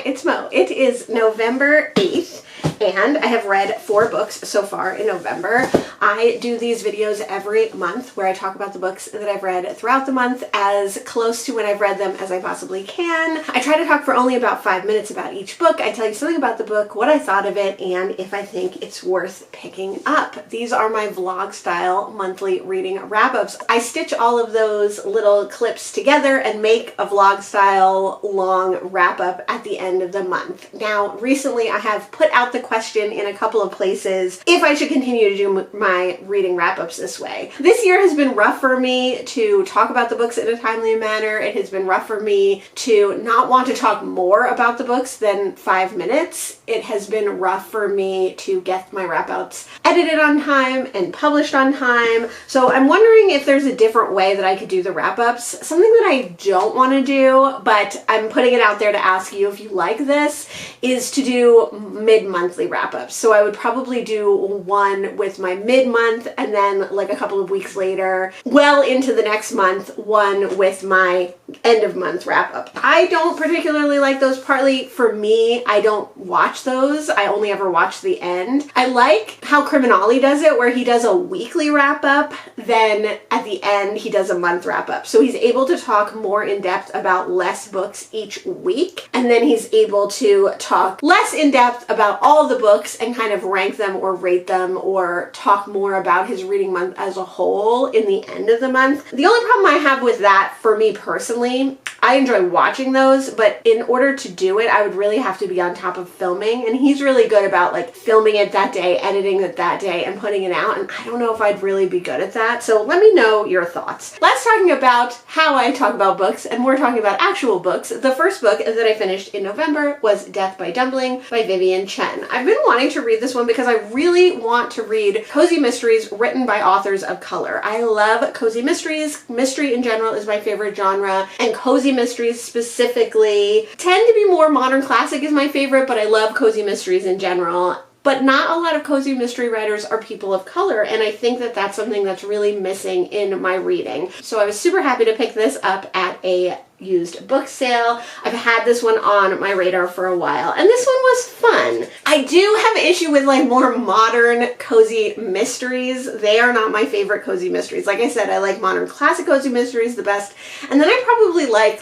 it's Mo. It is November 8th. And I have read 4 books so far in November. I do these videos every month where I talk about the books that I've read throughout the month as close to when I've read them as I possibly can. I try to talk for only about 5 minutes about each book. I tell you something about the book, what I thought of it, and if I think it's worth picking up. These are my vlog style monthly reading wrap-ups. I stitch all of those little clips together and make a vlog style long wrap-up at the end of the month. Now, recently I have put out the question in a couple of places if I should continue to do my reading wrap-ups this way. This year has been rough for me to talk about the books in a timely manner. It has been rough for me to not want to talk more about the books than 5 minutes. It has been rough for me to get my wrap-ups edited on time and published on time. So I'm wondering if there's a different way that I could do the wrap-ups. Something that I don't want to do, but I'm putting it out there to ask you if you like this, is to do mid-monthly wrap-ups. So I would probably do one with my mid-month and then like a couple of weeks later, well into the next month, one with my end-of-month wrap-up. I don't particularly like those. Partly for me, I don't watch those. I only ever watch the end. I like how Criminale does it, where he does a weekly wrap-up, then at the end he does a month wrap-up. So he's able to talk more in depth about less books each week, and then he's able to talk less in depth about all the books and kind of rank them or rate them or talk more about his reading month as a whole in the end of the month. The only problem I have with that, for me personally, I enjoy watching those, but in order to do it, I would really have to be on top of filming, and he's really good about like filming it that day, editing it that day, and putting it out, and I don't know if I'd really be good at that. So let me know your thoughts. Let's talking about how I talk about books, and we're talking about actual books. The first book that I finished in November was Death by Dumpling by Vivian Chen. I've been wanting to read this one because I really want to read cozy mysteries written by authors of color. I love cozy mysteries. Mystery in general is my favorite genre, and cozy mysteries specifically tend to be more modern classic is my favorite, but I love cozy mysteries in general. But not a lot of cozy mystery writers are people of color, and I think that that's something that's really missing in my reading. So I was super happy to pick this up at a used book sale. I've had this one on my radar for a while, and this one was fun. I do have an issue with like more modern cozy mysteries. They are not my favorite cozy mysteries. Like I said, I like modern classic cozy mysteries the best, and then I probably like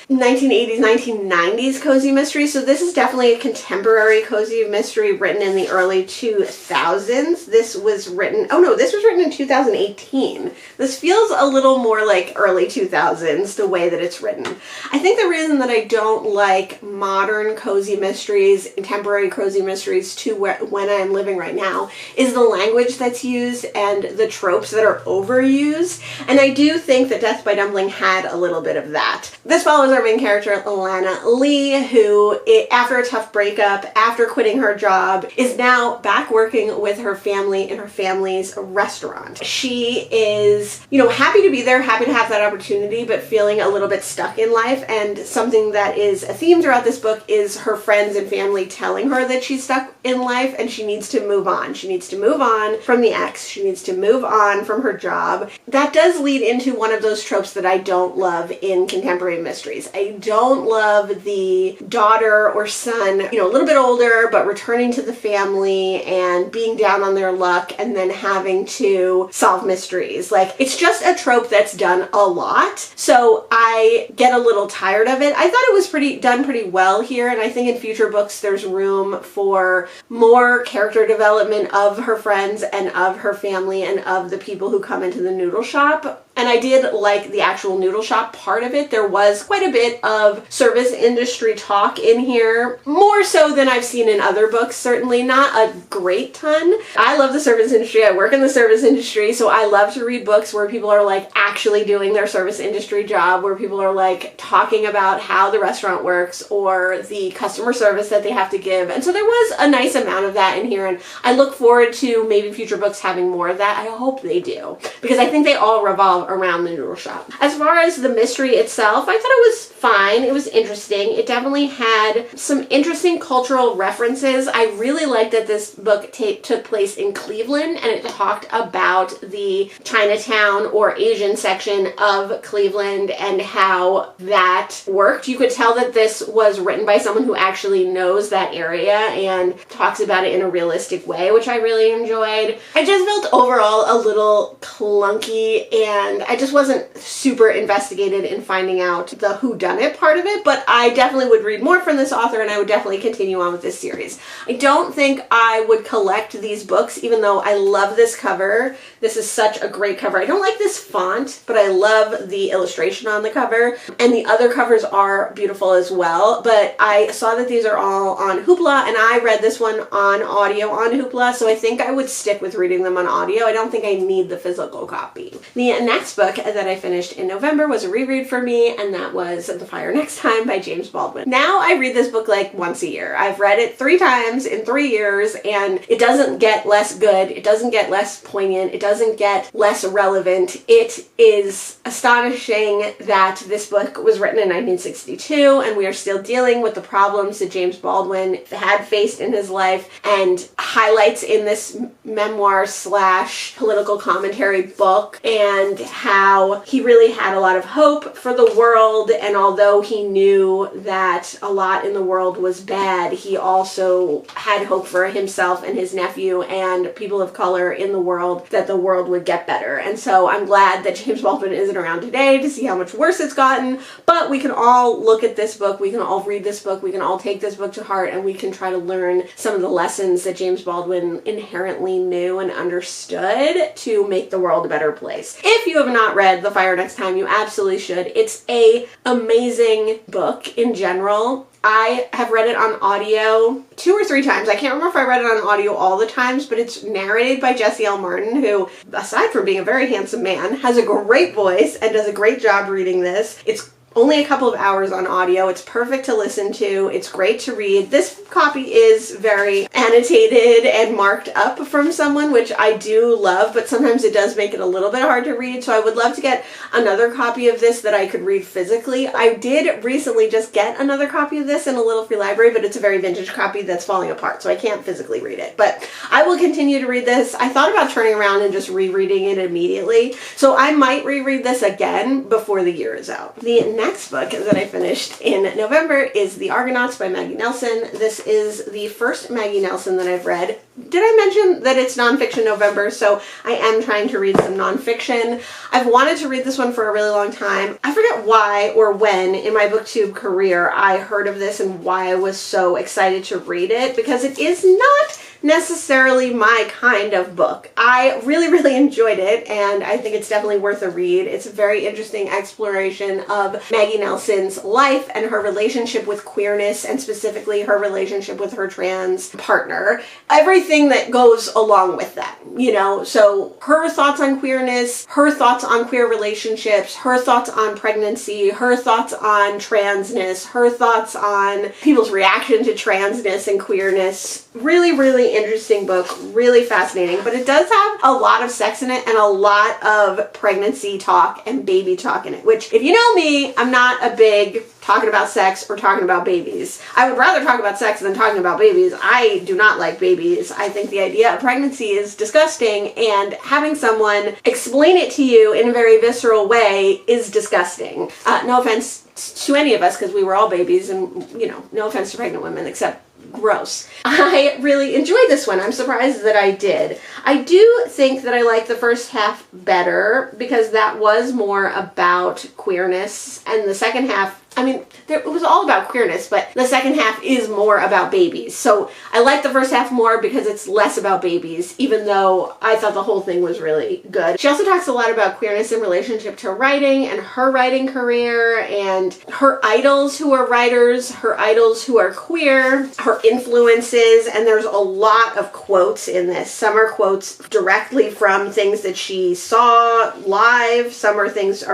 1980s, 1990s cozy mysteries. So this is definitely a contemporary cozy mystery written in the early 2000s. This was written, oh no, this was written in 2018. This feels a little more like early 2000s, the way that it's written. I think the reason that I don't like modern cozy mysteries, contemporary cozy mysteries to when I'm living right now, is the language that's used and the tropes that are overused. And I do think that Death by Dumpling had a little bit of that. This follows our main character, Alana Lee, who, after a tough breakup, after quitting her job, is now back working with her family in her family's restaurant. She is, happy to be there, happy to have that opportunity, but feeling a little bit stuck in life. And something that is a theme throughout this book is her friends and family telling her that she's stuck in life and she needs to move on. She needs to move on from the ex. She needs to move on from her job. That does lead into one of those tropes that I don't love in contemporary mysteries. I don't love the daughter or son, a little bit older, but returning to the family and being down on their luck and then having to solve mysteries. Like, it's just a trope that's done a lot. So I get a little tired of it. I thought it was done pretty well here, and I think in future books there's room for more character development of her friends and of her family and of the people who come into the noodle shop. And I did like the actual noodle shop part of it. There was quite a bit of service industry talk in here, more so than I've seen in other books, certainly not a great ton. I love the service industry. I work in the service industry, so I love to read books where people are like actually doing their service industry job, where people are like talking about how the restaurant works or the customer service that they have to give. And so there was a nice amount of that in here, and I look forward to maybe future books having more of that. I hope they do, because I think they all revolve around the noodle shop. As far as the mystery itself, I thought it was fine. It was interesting. It definitely had some interesting cultural references. I really liked that this book took place in Cleveland, and it talked about the Chinatown or Asian section of Cleveland and how that worked. You could tell that this was written by someone who actually knows that area and talks about it in a realistic way, which I really enjoyed. I just felt overall a little clunky, and I just wasn't super investigated in finding out the whodunit part of it, but I definitely would read more from this author, and I would definitely continue on with this series. I don't think I would collect these books, even though I love this cover. This is such a great cover. I don't like this font, but I love the illustration on the cover, and the other covers are beautiful as well, but I saw that these are all on Hoopla, and I read this one on audio on Hoopla, so I think I would stick with reading them on audio. I don't think I need the physical copy. The next book that I finished in November was a reread for me, and that was The Fire Next Time by James Baldwin. Now I read this book like once a year. I've read it 3 times in 3 years, and it doesn't get less good. It doesn't get less poignant. It doesn't get less relevant. It is astonishing that this book was written in 1962, and we are still dealing with the problems that James Baldwin had faced in his life, and highlights in this memoir / political commentary book, and how he really had a lot of hope for the world, and although he knew that a lot in the world was bad, he also had hope for himself and his nephew and people of color in the world, that the world would get better. And so I'm glad that James Baldwin isn't around today to see how much worse it's gotten, but we can all look at this book, we can all read this book, we can all take this book to heart, and we can try to learn some of the lessons that James Baldwin inherently knew and understood to make the world a better place. If you have not read The Fire Next Time, you absolutely should. It's an amazing book in general. I have read it on audio 2 or 3 times. I can't remember if I read it on audio all the times, but it's narrated by Jesse L. Martin, who, aside from being a very handsome man, has a great voice and does a great job reading this. It's only a couple of hours on audio. It's perfect to listen to. It's great to read. This copy is very annotated and marked up from someone, which I do love, but sometimes it does make it a little bit hard to read, so I would love to get another copy of this that I could read physically. I did recently just get another copy of this in a little free library, but it's a very vintage copy that's falling apart, so I can't physically read it. But I will continue to read this. I thought about turning around and just rereading it immediately, so I might reread this again before the year is out. The next book that I finished in November is The Argonauts by Maggie Nelson. This is the first Maggie Nelson that I've read. Did I mention that it's nonfiction November? So I am trying to read some nonfiction. I've wanted to read this one for a really long time. I forget why or when in my booktube career I heard of this and why I was so excited to read it, because it is not necessarily my kind of book. I really enjoyed it, and I think it's definitely worth a read. It's a very interesting exploration of Maggie Nelson's life and her relationship with queerness, and specifically her relationship with her trans partner. Everything that goes along with that, you know, so her thoughts on queerness, her thoughts on queer relationships, her thoughts on pregnancy, her thoughts on transness, her thoughts on people's reaction to transness and queerness. Really interesting book, really fascinating, but it does have a lot of sex in it and a lot of pregnancy talk and baby talk in it, which, if you know me, I'm not a big talking about sex or talking about babies. I would rather talk about sex than talking about babies. I do not like babies. I think the idea of pregnancy is disgusting, and having someone explain it to you in a very visceral way is disgusting. No offense to any of us, because we were all babies, and, you know, no offense to pregnant women, except gross. I really enjoyed this one. I'm surprised that I did. I do think that I like the first half better, because that was more about queerness, and the second half, I mean, it was all about queerness, but the second half is more about babies. So I like the first half more because it's less about babies, even though I thought the whole thing was really good. She also talks a lot about queerness in relationship to writing and her writing career, and her idols who are writers, her idols who are queer, her influences, and there's a lot of quotes in this. Some are quotes directly from things that she saw live, some are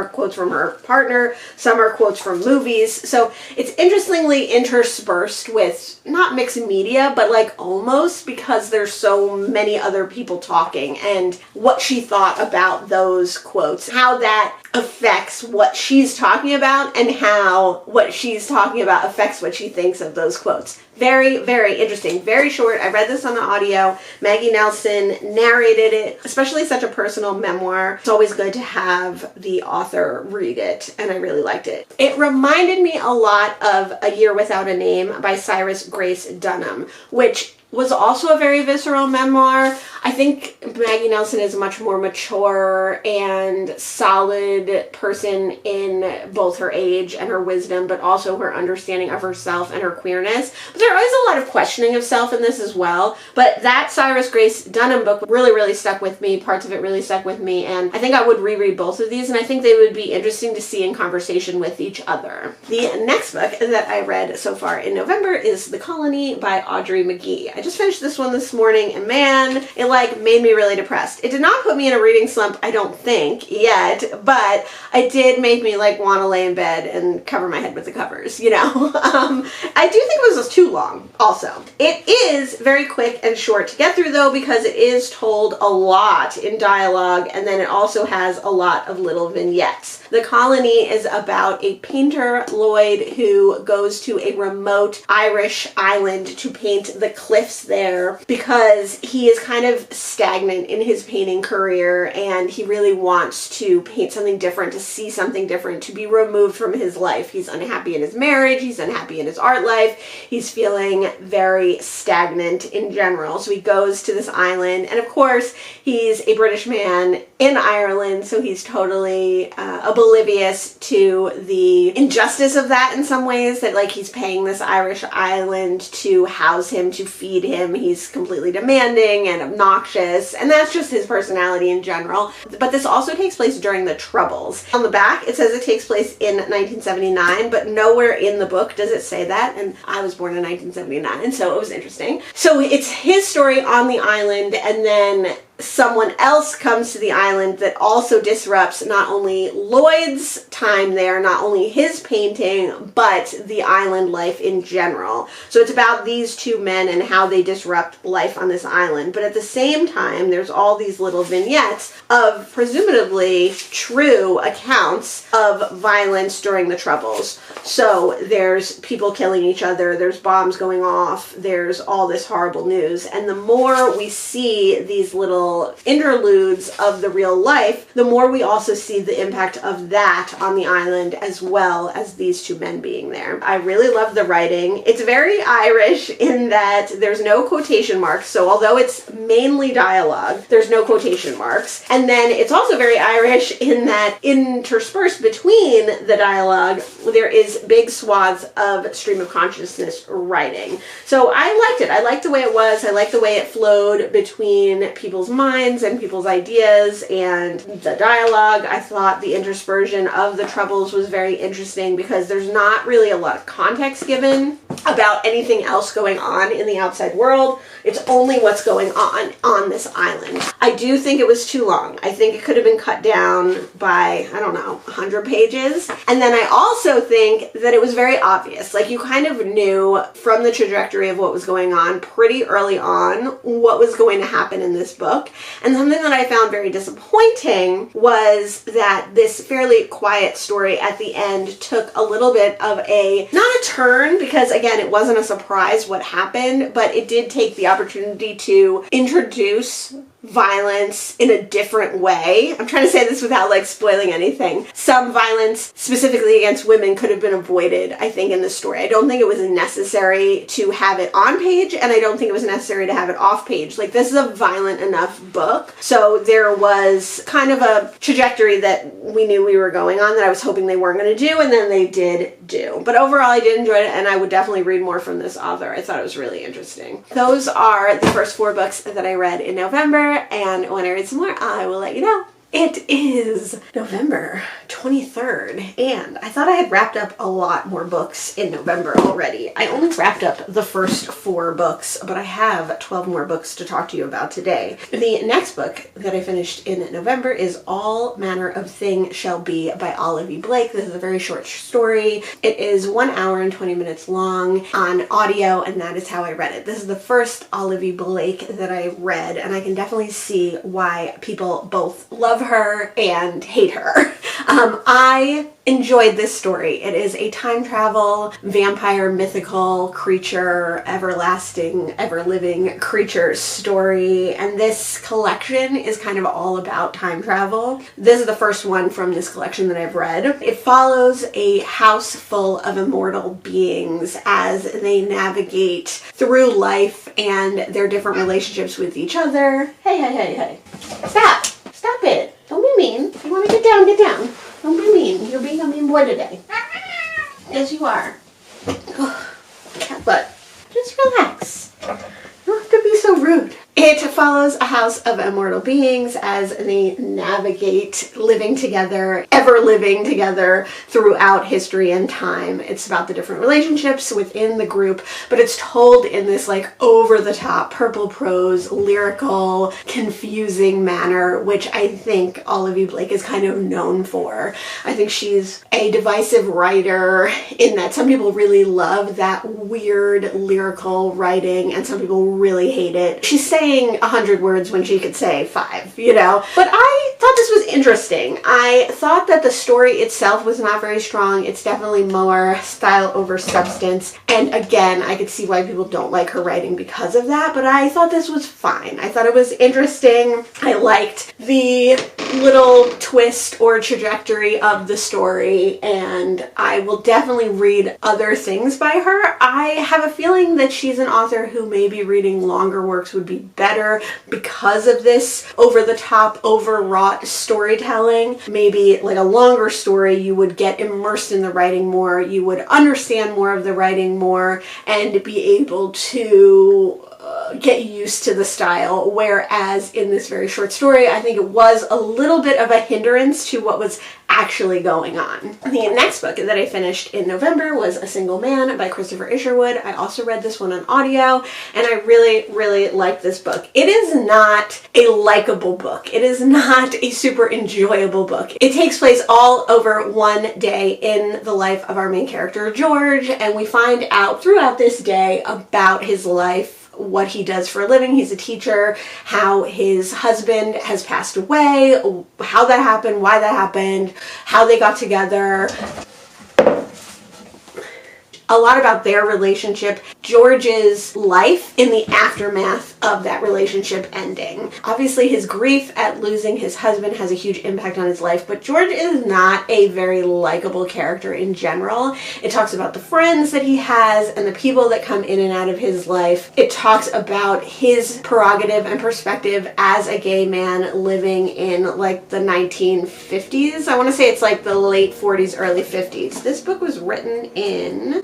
quotes from her partner, some are quotes from movies, movies. So it's interestingly interspersed with not mixed media, but like almost, because there's so many other people talking, and what she thought about those quotes, how that affects what she's talking about, and how what she's talking about affects what she thinks of those quotes. Very, very interesting. Very short. I read this on the audio. Maggie Nelson narrated it, especially such a personal memoir. It's always good to have the author read it, and I really liked it. It reminded me a lot of A Year Without a Name by Cyrus Grace Dunham, which was also a very visceral memoir. I think Maggie Nelson is a much more mature and solid person in both her age and her wisdom, but also her understanding of herself and her queerness. But there is a lot of questioning of self in this as well. But that Cyrus Grace Dunham book really, really stuck with me. Parts of it really stuck with me. And I think I would reread both of these, and I think they would be interesting to see in conversation with each other. The next book that I read so far in November is The Colony by Audrey McGee. I just finished this one this morning, and man, it like made me really depressed. It did not put me in a reading slump, I don't think, yet, but it did make me like want to lay in bed and cover my head with the covers, you know. I do think it was too long also. It is very quick and short to get through though, because it is told a lot in dialogue, and then it also has a lot of little vignettes. The Colony is about a painter, Lloyd, who goes to a remote Irish island to paint the cliffs there because he is kind of stagnant in his painting career, and he really wants to paint something different, to see something different, to be removed from his life. He's unhappy in his marriage, he's unhappy in his art life, he's feeling very stagnant in general. So he goes to this island, and of course he's a British man in Ireland, so he's totally oblivious to the injustice of that in some ways, that like he's paying this Irish island to house him, to feed him. He's completely demanding and obnoxious, and that's just his personality in general. But this also takes place during the Troubles. On the back it says it takes place in 1979, but nowhere in the book does it say that, and I was born in 1979, so it was interesting. So it's his story on the island, and then someone else comes to the island that also disrupts not only Lloyd's time there, not only his painting, but the island life in general. So it's about these two men and how they disrupt life on this island. But at the same time, there's all these little vignettes of presumably true accounts of violence during the Troubles. So there's people killing each other, there's bombs going off, there's all this horrible news. And the more we see these little interludes of the real life, the more we also see the impact of that on the island, as well as these two men being there. I really love the writing. It's very Irish in that there's no quotation marks, so although it's mainly dialogue, there's no quotation marks. And then it's also very Irish in that interspersed between the dialogue, there is big swaths of stream of consciousness writing. So I liked it. I liked the way it was. I liked the way it flowed between people's minds and people's ideas and the dialogue. I thought the interspersion of the Troubles was very interesting because there's not really a lot of context given about anything else going on in the outside world. It's only what's going on this island. I do think it was too long. I think it could have been cut down by, I don't know, 100 pages. And then I also think that it was very obvious. Like, you kind of knew from the trajectory of what was going on pretty early on what was going to happen in this book. And something that I found very disappointing was that this fairly quiet story at the end took a little bit of a, not a turn, because again, it wasn't a surprise what happened, but it did take the opportunity to introduce violence in a different way. I'm trying to say this without like spoiling anything. Some violence specifically against women could have been avoided, I think, in this story. I don't think it was necessary to have it on page, and I don't think it was necessary to have it off page. Like, this is a violent enough book. So there was kind of a trajectory that we knew we were going on that I was hoping they weren't going to do, and then they did do. But overall, I did enjoy it, and I would definitely read more from this author. I thought it was really interesting. Those are the first 4 books that I read in November, and when I read some more, I will let you know. It is November 23rd, and I thought I had wrapped up a lot more books in November already. I only wrapped up the first 4 books, but I have 12 more books to talk to you about today. The next book that I finished in November is All Manner of Thing Shall Be by Olive E. Blake. This is a very short story. It is 1 hour and 20 minutes long on audio, and that is how I read it. This is the first Olive E. Blake that I read, and I can definitely see why people both love her and hate her. I enjoyed this story. It is a time travel, vampire, mythical creature, everlasting, ever-living creature story, and this collection is kind of all about time travel. This is the first one from this collection that I've read. It follows a house full of immortal beings as they navigate through life and their different relationships with each other. Hey. Stop! Stop it! Don't be mean. You want to get down, get down. Don't be mean. You're being a mean boy today. Yes, you are. Cat butt. Just relax. You don't have to be so rude. It follows a house of immortal beings as they navigate living together, ever living together throughout history and time. It's about the different relationships within the group, but it's told in this like over-the-top purple prose, lyrical, confusing manner, which I think Olive E. Blake is kind of known for. I think she's a divisive writer in that some people really love that weird lyrical writing and some people really hate it. She's saying 100 words when she could say 5, you know? But I thought this was interesting. I thought that the story itself was not very strong. It's definitely more style over substance. And again, I could see why people don't like her writing because of that, but I thought this was fine. I thought it was interesting. I liked the little twist or trajectory of the story, and I will definitely read other things by her. I have a feeling that she's an author who maybe reading longer works would be better because of this over-the-top, overwrought storytelling. Maybe like a longer story, you would get immersed in the writing more, you would understand more of the writing more, and be able to get used to the style, whereas in this very short story, I think it was a little bit of a hindrance to what was actually going on. The next book that I finished in November was A Single Man by Christopher Isherwood. I also read this one on audio, and I really liked this book. It is not a likable book. It is not a super enjoyable book. It takes place all over one day in the life of our main character, George, and we find out throughout this day about his life, what he does for a living. He's a teacher, how his husband has passed away, how that happened, why that happened, how they got together. A lot about their relationship, George's life in the aftermath of that relationship ending. Obviously, his grief at losing his husband has a huge impact on his life, but George is not a very likable character in general. It talks about the friends that he has and the people that come in and out of his life. It talks about his prerogative and perspective as a gay man living in like the 1950s. I want to say it's like the late 40s, early 50s. This book was written in...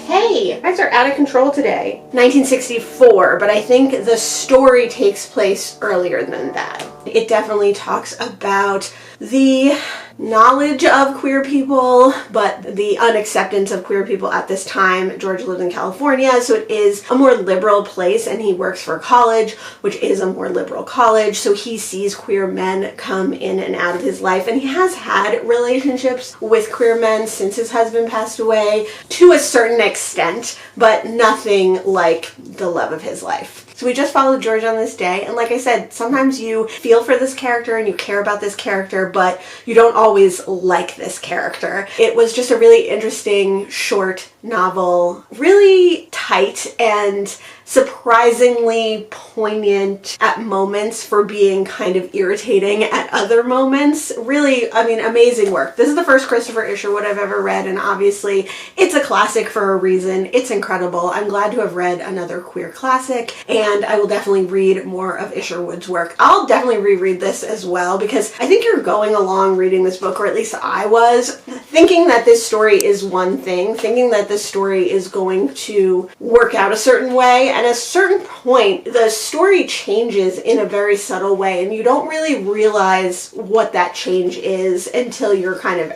Hey, guys are out of control today. 1964, but I think the story takes place earlier than that. It definitely talks about the knowledge of queer people, but the unacceptance of queer people at this time. George lives in California, so it is a more liberal place, and he works for a college, which is a more liberal college, so he sees queer men come in and out of his life, and he has had relationships with queer men since his husband passed away, to a certain extent, but nothing like the love of his life. So we just followed George on this day, and like I said, sometimes you feel for this character and you care about this character, but you don't always like this character. It was just a really interesting short novel, really tight and surprisingly poignant at moments for being kind of irritating at other moments. Really, I mean, amazing work. This is the first Christopher Isherwood I've ever read, and obviously it's a classic for a reason. It's incredible. I'm glad to have read another queer classic, and I will definitely read more of Isherwood's work. I'll definitely reread this as well, because I think you're going along reading this book, or at least I was, thinking that this story is one thing, thinking that this story is going to work out a certain way, at a certain point, the story changes in a very subtle way, and you don't really realize what that change is until you're kind of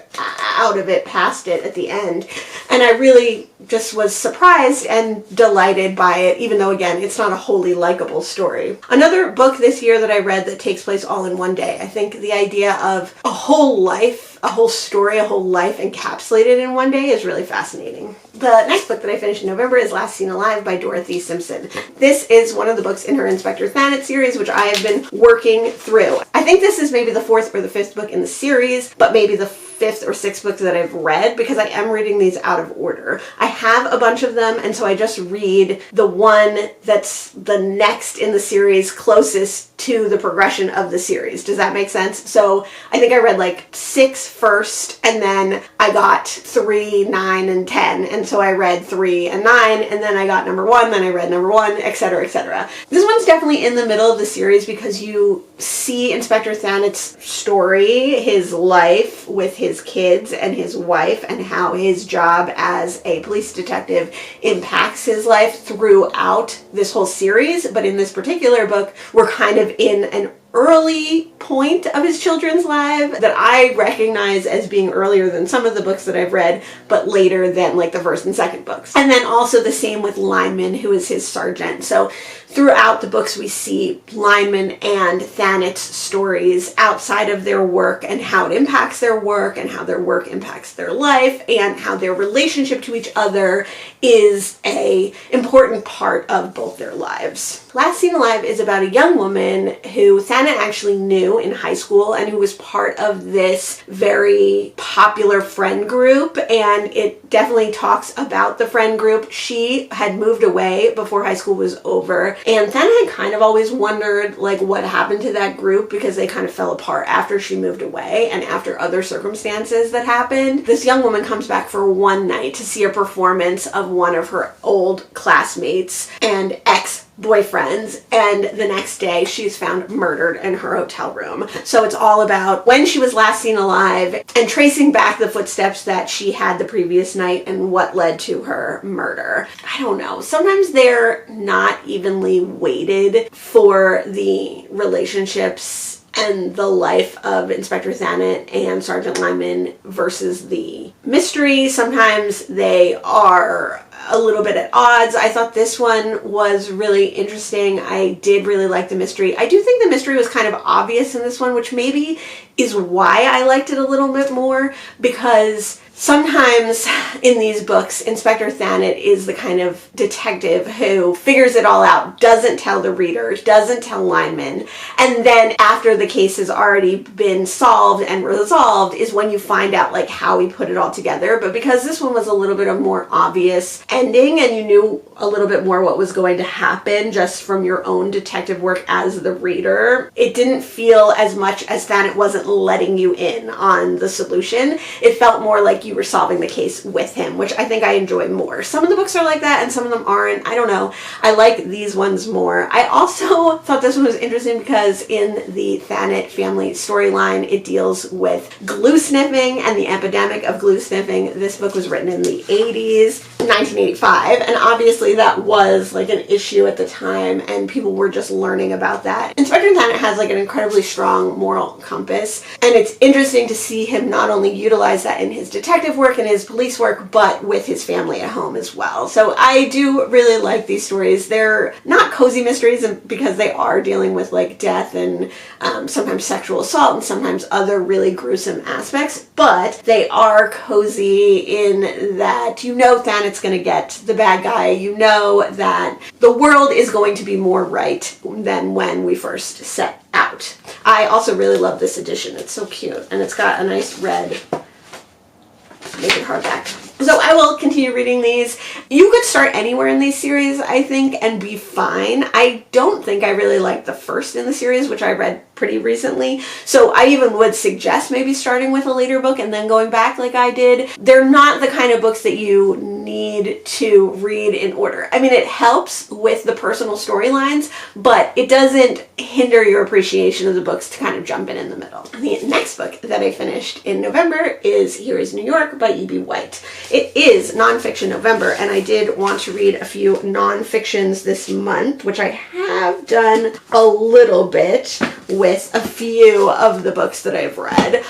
out of it, past it at the end. And I really just was surprised and delighted by it, even though, again, it's not a wholly likable story. Another book this year that I read that takes place all in one day. I think the idea of a whole life, a whole story, a whole life encapsulated in one day is really fascinating. The next book that I finished in November is Last Seen Alive by Dorothy Simpson. This is one of the books in her Inspector Thanet series, which I have been working through. I think this is maybe the 4th or the 5th book in the series, but maybe the 5th or 6th book that I've read, because I am reading these out of order. I have a bunch of them, and so I just read the one that's the next in the series closest to the progression of the series. Does that make sense? So I think I read like 6 first, and then I got 3, 9, and 10, and so I read 3 and 9, and then I got number 1, then I read number 1, etc., etc. This one's definitely in the middle of the series because you see Inspector Thanet's story, his life with his kids and his wife, and how his job as a police detective impacts his life throughout this whole series. But in this particular book, we're kind of in an early point of his children's life that I recognize as being earlier than some of the books that I've read, but later than like the 1st and 2nd books. And then also the same with Lyman, who is his sergeant. So throughout the books, we see Lyman and Thanet's stories outside of their work and how it impacts their work and how their work impacts their life and how their relationship to each other is a important part of both their lives. Last Seen Alive is about a young woman who Thanet actually knew in high school and who was part of this very popular friend group, and it definitely talks about the friend group. She had moved away before high school was over, and Thanet had kind of always wondered like what happened to that group because they kind of fell apart after she moved away and after other circumstances that happened. This young woman comes back for one night to see a performance of one of her old classmates and ex-boyfriends, and the next day she's found murdered in her hotel room. So it's all about when she was last seen alive and tracing back the footsteps that she had the previous night and what led to her murder. I don't know. Sometimes they're not evenly weighted for the relationships and the life of Inspector Thanet and Sergeant Lyman versus the mystery. Sometimes they are a little bit at odds. I thought this one was really interesting. I did really like the mystery. I do think the mystery was kind of obvious in this one, which maybe is why I liked it a little bit more, because sometimes in these books, Inspector Thanet is the kind of detective who figures it all out, doesn't tell the readers, doesn't tell Lyman, and then after the case has already been solved and resolved is when you find out like how he put it all together. But because this one was a little bit of more obvious ending and you knew a little bit more what was going to happen just from your own detective work as the reader, it didn't feel as much as Thanet wasn't letting you in on the solution. It felt more like you were solving the case with him, which I think I enjoy more. Some of the books are like that and some of them aren't. I don't know. I like these ones more. I also thought this one was interesting because in the Thanet family storyline, it deals with glue sniffing and the epidemic of glue sniffing. This book was written in the 80s, 1985, and obviously that was like an issue at the time and people were just learning about that. Inspector Thanet has like an incredibly strong moral compass, and it's interesting to see him not only utilize that in his detective work and his police work, but with his family at home as well. So I do really like these stories. They're not cozy mysteries because they are dealing with like death and sometimes sexual assault and sometimes other really gruesome aspects, but they are cozy in that you know Thanet's going to get the bad guy. You know that the world is going to be more right than when we first set out. I also really love this edition. It's so cute and it's got a nice red naked hardback. So I will continue reading these. You could start anywhere in these series, I think, and be fine. I don't think I really liked the first in the series, which I read pretty recently. So I even would suggest maybe starting with a later book and then going back like I did. They're not the kind of books that you need to read in order. I mean, it helps with the personal storylines, but it doesn't hinder your appreciation of the books to kind of jump in the middle. The next book that I finished in November is Here is New York by E.B. White. It is nonfiction November, and I did want to read a few nonfictions this month, which I have done a little bit with a few of the books that I've read.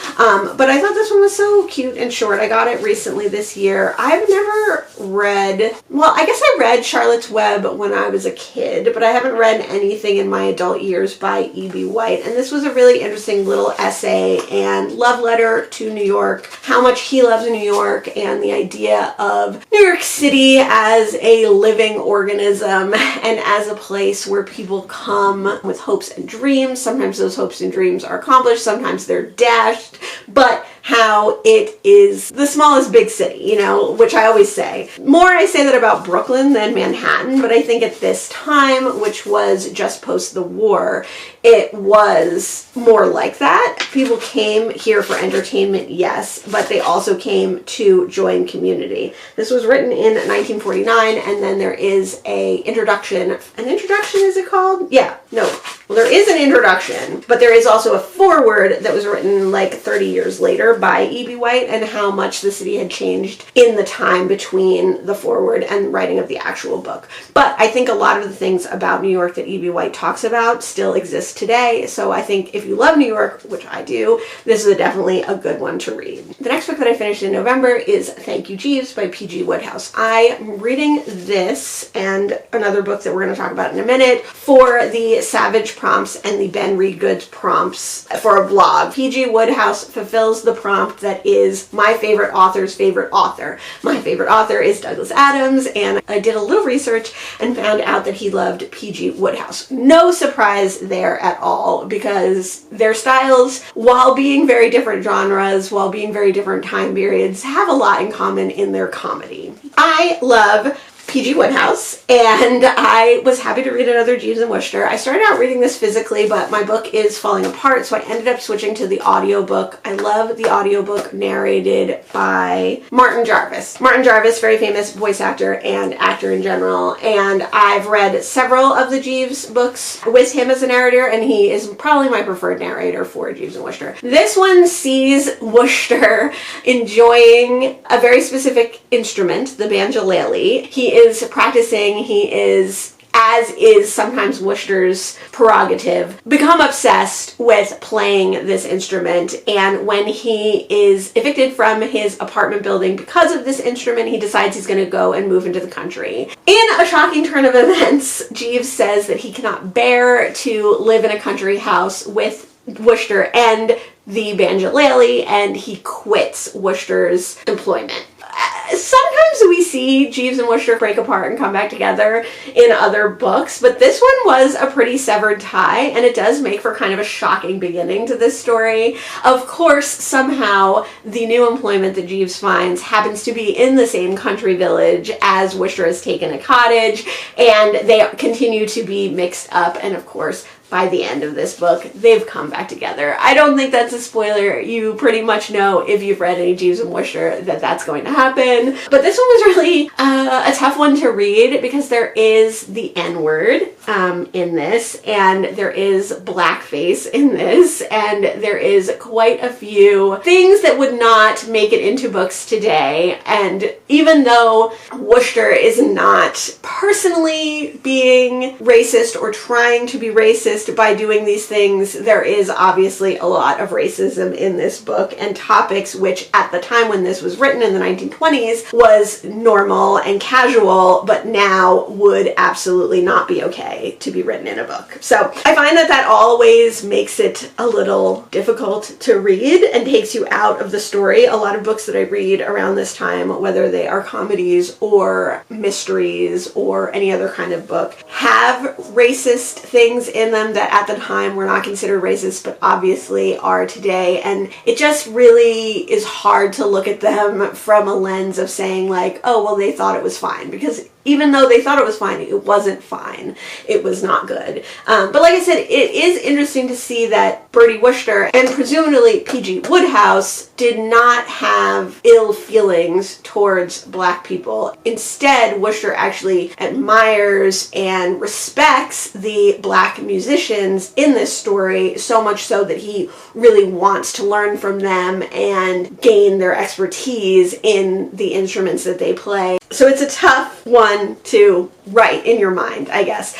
But I thought this one was so cute and short. I got it recently this year. I've never read, well, I guess I read Charlotte's Web when I was a kid, but I haven't read anything in my adult years by E.B. White. And this was a really interesting little essay and love letter to New York, how much he loves New York, and the idea of New York City as a living organism and as a place where people come with hopes and dreams. Sometimes those hopes and dreams are accomplished, sometimes they're dashed, but how it is the smallest big city, you know, which I always say. More I say that about Brooklyn than Manhattan, but I think at this time, which was just post the war, it was more like that. People came here for entertainment, yes, but they also came to join community. This was written in 1949, and then there is a introduction. An introduction, is it called? Yeah, no. Well, there is an introduction, but there is also a foreword that was written like 30 years later by E.B. White, and how much the city had changed in the time between the foreword and writing of the actual book. But I think a lot of the things about New York that E.B. White talks about still exist today, so I think if you love New York, which I do, this is definitely a good one to read. The next book that I finished in November is Thank You, Jeeves by P.G. Wodehouse. I'm reading this and another book that we're going to talk about in a minute for the Savage prompts and the Ben Reed Goods prompts for a vlog. P.G. Wodehouse fulfills the prompt that is my favorite author's favorite author. My favorite author is Douglas Adams, and I did a little research and found out that he loved P.G. Wodehouse. No surprise there at all, because their styles, while being very different genres, while being very different time periods, have a lot in common in their comedy. I love P.G. Wodehouse, and I was happy to read another Jeeves and Wooster. I started out reading this physically, but my book is falling apart, so I ended up switching to the audiobook. I love the audiobook narrated by Martin Jarvis. Martin Jarvis, very famous voice actor and actor in general, and I've read several of the Jeeves books with him as a narrator, and he is probably my preferred narrator for Jeeves and Wooster. This one sees Wooster enjoying a very specific instrument, the banjolele. He is practicing, he is, as is sometimes Wooster's prerogative, become obsessed with playing this instrument, and when he is evicted from his apartment building because of this instrument, he decides he's going to go and move into the country. In a shocking turn of events, Jeeves says that he cannot bear to live in a country house with Wooster and the banjolele, and he quits Wooster's employment. Sometimes we see Jeeves and Wooster break apart and come back together in other books, but this one was a pretty severed tie, and it does make for kind of a shocking beginning to this story. Of course, somehow the new employment that Jeeves finds happens to be in the same country village as Wooster has taken a cottage, and they continue to be mixed up, and of course, by the end of this book, they've come back together. I don't think that's a spoiler. You pretty much know, if you've read any Jeeves and Wooster, that that's going to happen. But this one was really a tough one to read, because there is the N-word in this, and there is blackface in this, and there is quite a few things that would not make it into books today. And even though Wooster is not personally being racist or trying to be racist by doing these things, there is obviously a lot of racism in this book, and topics which at the time when this was written in the 1920s was normal and casual, but now would absolutely not be okay to be written in a book. So I find that that always makes it a little difficult to read and takes you out of the story. A lot of books that I read around this time, whether they are comedies or mysteries or any other kind of book, have racist things in them that at the time were not considered racist, but obviously are today. And it just really is hard to look at them from a lens of saying like, oh, well, they thought it was fine, because even though they thought it was fine, it wasn't fine. It was not good. But like I said, it is interesting to see that Bertie Wooster and presumably P.G. Wodehouse did not have ill feelings towards Black people. Instead, Wooster actually admires and respects the Black musicians in this story, so much so that he really wants to learn from them and gain their expertise in the instruments that they play. So it's a tough one to write in your mind, I guess.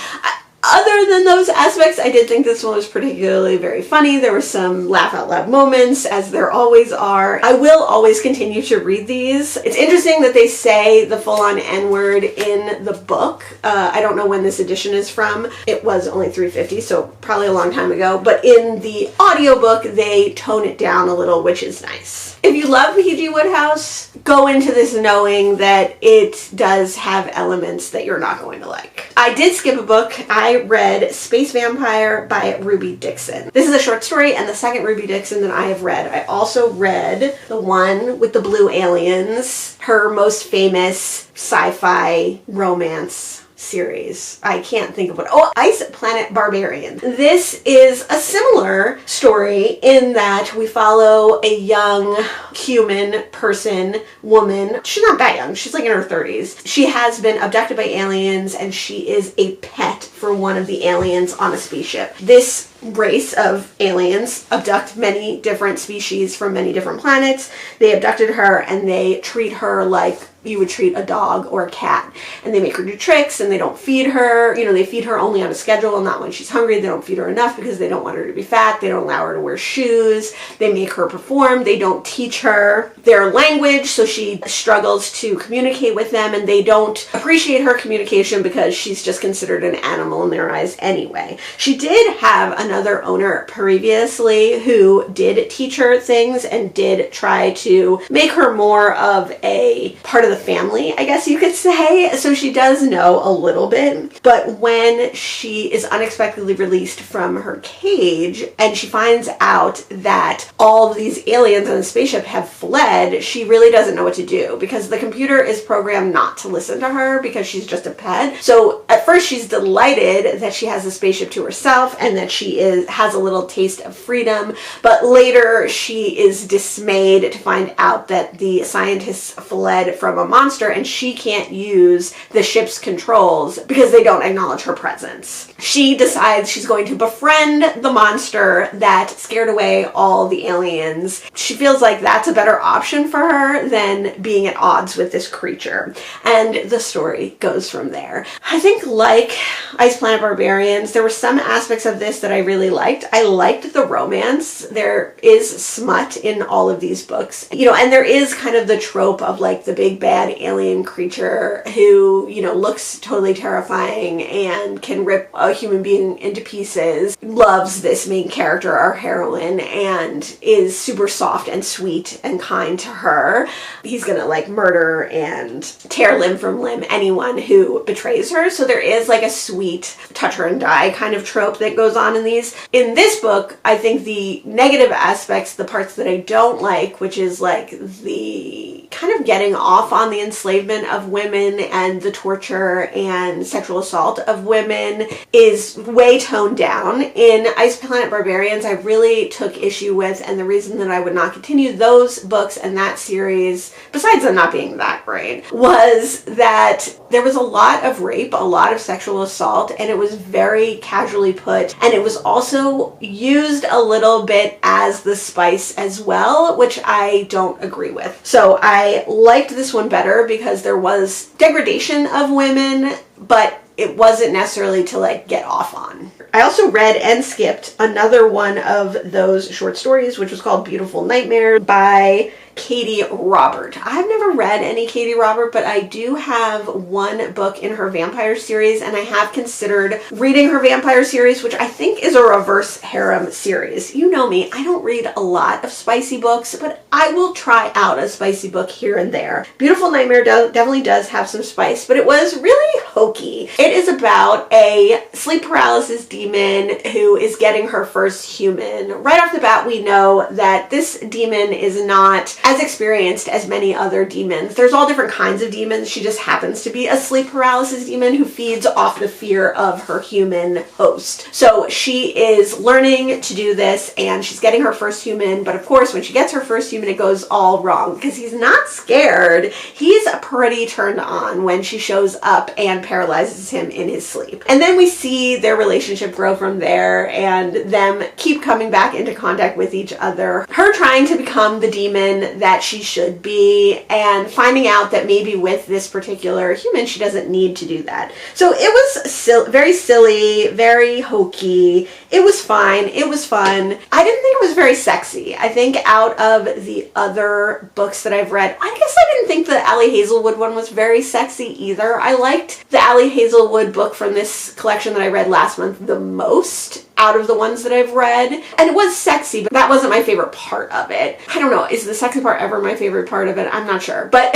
Other than those aspects, I did think this one was particularly very funny. There were some laugh out loud moments, as there always are. I will always continue to read these. It's interesting that they say the full-on N-word in the book. I don't know when this edition is from. It was only $3.50, so probably a long time ago. But in the audiobook, they tone it down a little, which is nice. If you love P.G. Wodehouse, go into this knowing that it does have elements that you're not going to like. I did skip a book. I read Space Vampire by Ruby Dixon. This is a short story and the second Ruby Dixon that I have read. I also read the one with the blue aliens, her most famous sci-fi romance series. I can't think of what. Oh, Ice Planet Barbarian. This is a similar story in that we follow a young human person, woman. She's not that young. She's like in her 30s. She has been abducted by aliens and she is a pet for one of the aliens on a spaceship. This race of aliens abduct many different species from many different planets. They abducted her and they treat her like you would treat a dog or a cat. And they make her do tricks and they don't feed her. You know, they feed her only on a schedule and not when she's hungry. They don't feed her enough because they don't want her to be fat. They don't allow her to wear shoes. They make her perform. They don't teach her their language, so she struggles to communicate with them, and they don't appreciate her communication because she's just considered an animal in their eyes anyway. She did have another owner previously who did teach her things and did try to make her more of a part of the family, I guess you could say. So she does know a little bit, but when she is unexpectedly released from her cage and she finds out that all of these aliens on the spaceship have fled, she really doesn't know what to do because the computer is programmed not to listen to her because she's just a pet. So at first she's delighted that she has the spaceship to herself and that she has a little taste of freedom, but later she is dismayed to find out that the scientists fled from a monster and she can't use the ship's controls because they don't acknowledge her presence. She decides she's going to befriend the monster that scared away all the aliens. She feels like that's a better option for her than being at odds with this creature. And the story goes from there. I think, like Ice Planet Barbarians, there were some aspects of this that I really liked. I liked the romance. There is smut in all of these books, you know, and there is kind of the trope of like the big bad alien creature who, you know, looks totally terrifying and can rip a human being into pieces, loves this main character, our heroine, and is super soft and sweet and kind to her. He's gonna like murder and tear limb from limb anyone who betrays her. So there is like a sweet touch her and die kind of trope that goes on in these. In this book, I think the negative aspects, the parts that I don't like, which is like the kind of getting off on the enslavement of women and the torture and sexual assault of women, is way toned down. In Ice Planet Barbarians, I really took issue with, and the reason that I would not continue those books and that series, besides them not being that great, was that there was a lot of rape, a lot of sexual assault, and it was very casually put, and it was also used a little bit as the spice as well, which I don't agree with. So I liked this one better because there was degradation of women, but it wasn't necessarily to like get off on. I also read and skipped another one of those short stories, which was called Beautiful Nightmare by Katie Robert. I've never read any Katie Robert, but I do have one book in her vampire series, and I have considered reading her vampire series, which I think is a reverse harem series. You know me, I don't read a lot of spicy books, but I will try out a spicy book here and there. Beautiful Nightmare definitely does have some spice, but it was really hokey. It is about a sleep paralysis demon who is getting her first human. Right off the bat, we know that this demon is not as experienced as many other demons. There's all different kinds of demons. She just happens to be a sleep paralysis demon who feeds off the fear of her human host. So she is learning to do this and she's getting her first human, but of course when she gets her first human it goes all wrong because he's not scared. He's pretty turned on when she shows up and paralyzes him in his sleep. And then we see their relationship grow from there and them keep coming back into contact with each other. Her trying to become the demon that she should be and finding out that maybe with this particular human she doesn't need to do that. So it was very silly, very hokey. It was fine. It was fun. I didn't think it was very sexy. I think out of the other books that I've read, I guess I didn't think the Allie Hazelwood one was very sexy either. I liked the Allie Hazelwood book from this collection that I read last month the most out of the ones that I've read. And it was sexy, but that wasn't my favorite part of it. I don't know, is the sexy part ever my favorite part of it? I'm not sure. But